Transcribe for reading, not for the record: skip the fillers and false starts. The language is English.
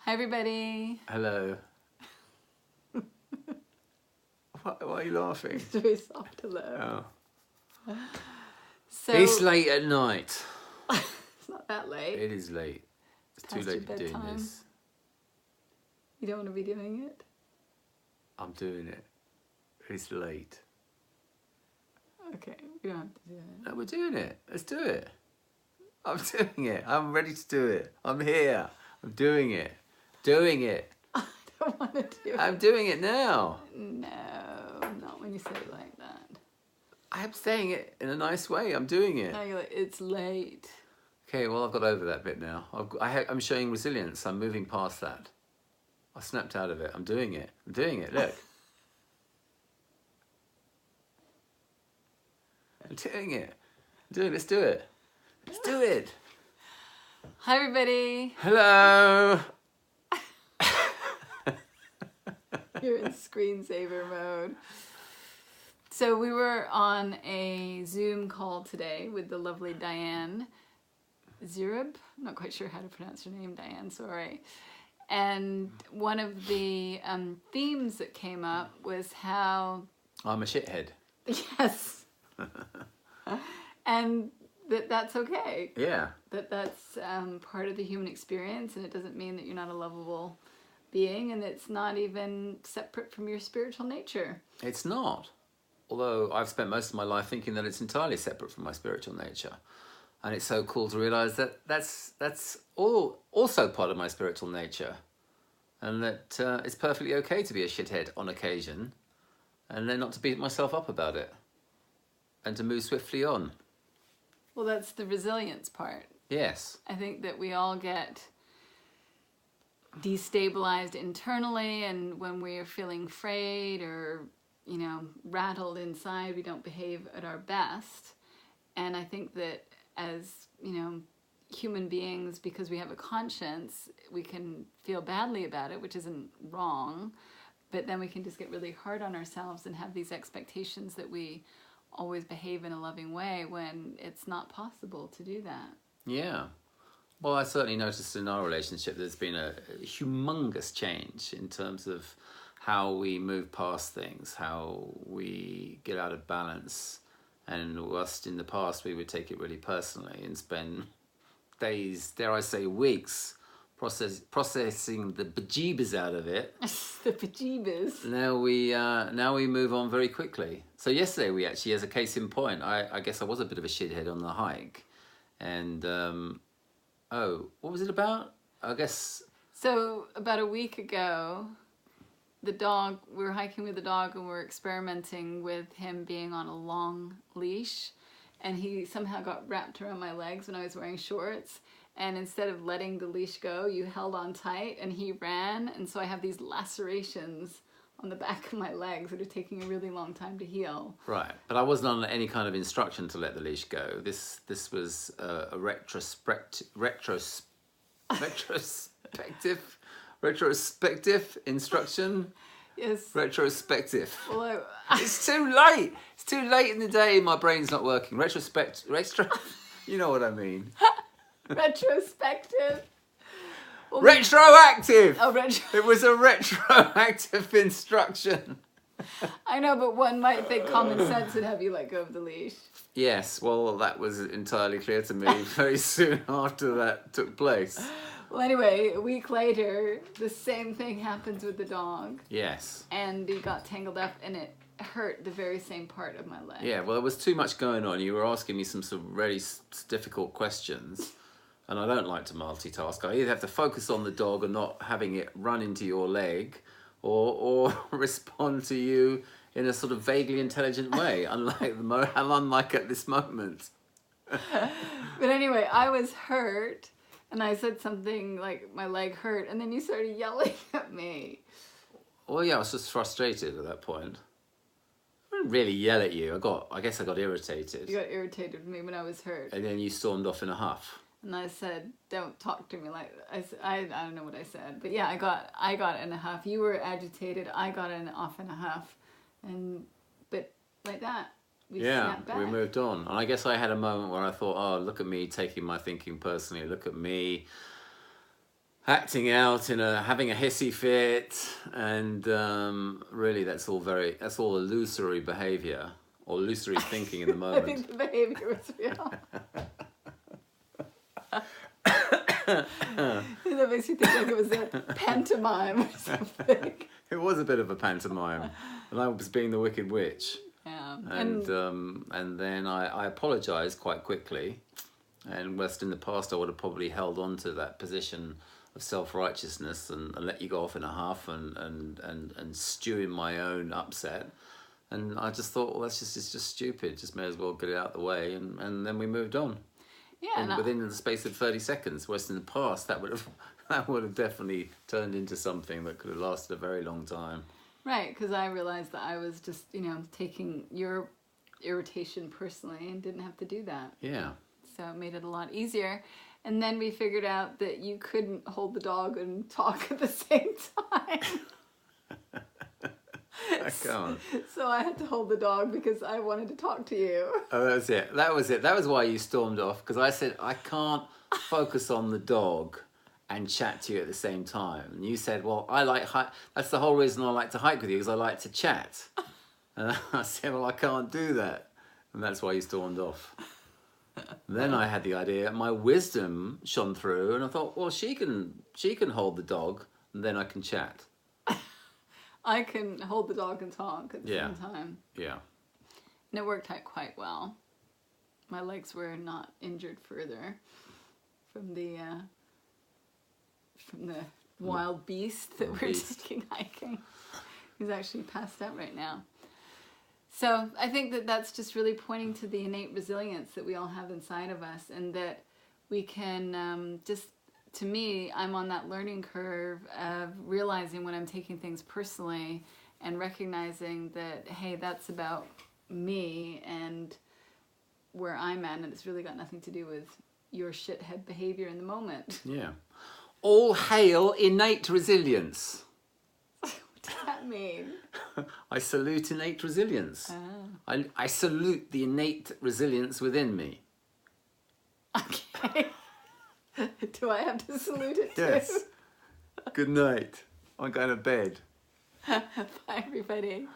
Hi, everybody. Hello. Why are you laughing? It's a very soft hello. Oh. So It's late at night. it's not that late. It is late. It's too Past late your to be doing bedtime. this. You don't want to be doing it? I'm doing it. It's late. Okay, we don't have to do it. No, we're doing it. Let's do it. I'm doing it. I'm ready to do it. I'm here. I'm doing it. Doing it. I don't want to do I'm it. doing it now. No, not when you say it like that. I'm saying it in a nice way. I'm doing it. Now you're like, it's late. Okay, well, I've got over that bit now. I'm showing resilience. I'm moving past that. I snapped out of it. I'm doing it. I'm doing it. Look. I'm doing it. Let's do it. Let's do it. Hi, everybody. Hello. You're in screensaver mode. So we were on a Zoom call today with the lovely Diane Zirib. I'm not quite sure how to pronounce her name, Diane, sorry. And one of the themes that came up was how... I'm a shithead. Yes. And that's okay. Yeah. That's part of the human experience, and it doesn't mean that you're not a lovable being, and it's not even separate from your spiritual nature. It's not. Although I've spent most of my life thinking that it's entirely separate from my spiritual nature. And it's so cool to realise that that's also part of my spiritual nature. And that it's perfectly okay to be a shithead on occasion, and then not to beat myself up about it. And to move swiftly on. Well, that's the resilience part. Yes. I think that we all get destabilized internally, and when we're feeling afraid or, rattled inside, we don't behave at our best. And I think that as, human beings, because we have a conscience, we can feel badly about it, which isn't wrong, but then we can just get really hard on ourselves and have these expectations that we always behave in a loving way when it's not possible to do that. Yeah. Well, I certainly noticed in our relationship there's been a humongous change in terms of how we move past things, how we get out of balance. And whilst in the past we would take it really personally and spend days, dare I say weeks, processing the bejeebers out of it. The bejeebers. Now we move on very quickly. So yesterday we actually, as a case in point, I guess I was a bit of a shithead on the hike. And, what was it about? I guess... So about a week ago, we were hiking with the dog and we were experimenting with him being on a long leash. And he somehow got wrapped around my legs when I was wearing shorts. And instead of letting the leash go, you held on tight and he ran. And so I have these lacerations on the back of my legs that are taking a really long time to heal. Right, but I wasn't on any kind of instruction to let the leash go. This was a retrospective instruction. Yes. Retrospective. Well, It's too late. It's too late in the day. My brain's not working. You know what I mean. Retrospective. Well, Retroactive. Oh, It was a retroactive instruction. I know, but one might think common sense would have you let go of the leash. Yes, well, that was entirely clear to me very soon after that took place. Well, anyway, a week later, the same thing happens with the dog. Yes. And he got tangled up, and it hurt the very same part of my leg. Yeah, well, there was too much going on. You were asking me some sort of really difficult questions, and I don't like to multitask. I either have to focus on the dog and not having it run into your leg, or respond to you in a sort of vaguely intelligent way, unlike at this moment. But anyway, I was hurt, and I said something like my leg hurt, and then you started yelling at me. Well, yeah, I was just frustrated at that point. I didn't really yell at you. I guess I got irritated. You got irritated with me when I was hurt. And then you stormed off in a huff. And I said, "Don't talk to me like." I don't know what I said, but yeah, I got in a huff. You were agitated. I got off in a huff, but like that, we snapped back. We moved on. And I guess I had a moment where I thought, "Oh, look at me taking my thinking personally. Look at me acting out having a hissy fit, and really that's all illusory behavior or illusory thinking in the I moment. think the behavior was real. That makes you think like it was a pantomime or something. It was a bit of a pantomime, and I was being the Wicked Witch. Yeah. And then I apologized quite quickly, and whilst in the past I would have probably held on to that position of self-righteousness and let you go off in a huff and stew in my own upset. And I just thought, well, it's just stupid. Just may as well get it out of the way. And then we moved on. Yeah. And within the space of 30 seconds. Whereas in the past, that would have definitely turned into something that could have lasted a very long time. Right, because I realized that I was just, taking your irritation personally and didn't have to do that. Yeah. So it made it a lot easier. And then we figured out that you couldn't hold the dog and talk at the same time. I can't. So I had to hold the dog because I wanted to talk to you. Oh, that was it. That was it. That was why you stormed off, because I said, I can't focus on the dog and chat to you at the same time. And you said, well, that's the whole reason I like to hike with you, because I like to chat. And I said, well, I can't do that. And that's why you stormed off. Then I had the idea, my wisdom shone through, and I thought, well, she can hold the dog, and then I can chat. I can hold the dog and talk at the same time. Yeah. And it worked out quite well. My legs were not injured further from the wild beast that we're taking hiking. He's actually passed out right now. So I think that that's just really pointing to the innate resilience that we all have inside of us, and that we can to me, I'm on that learning curve of realizing when I'm taking things personally and recognizing that, hey, that's about me and where I'm at, and it's really got nothing to do with your shithead behavior in the moment. Yeah. All hail innate resilience. What does that mean? I salute innate resilience. Oh. I salute the innate resilience within me. Okay. Do I have to salute it too? Yes. Good night. I'm going to bed. Bye, everybody.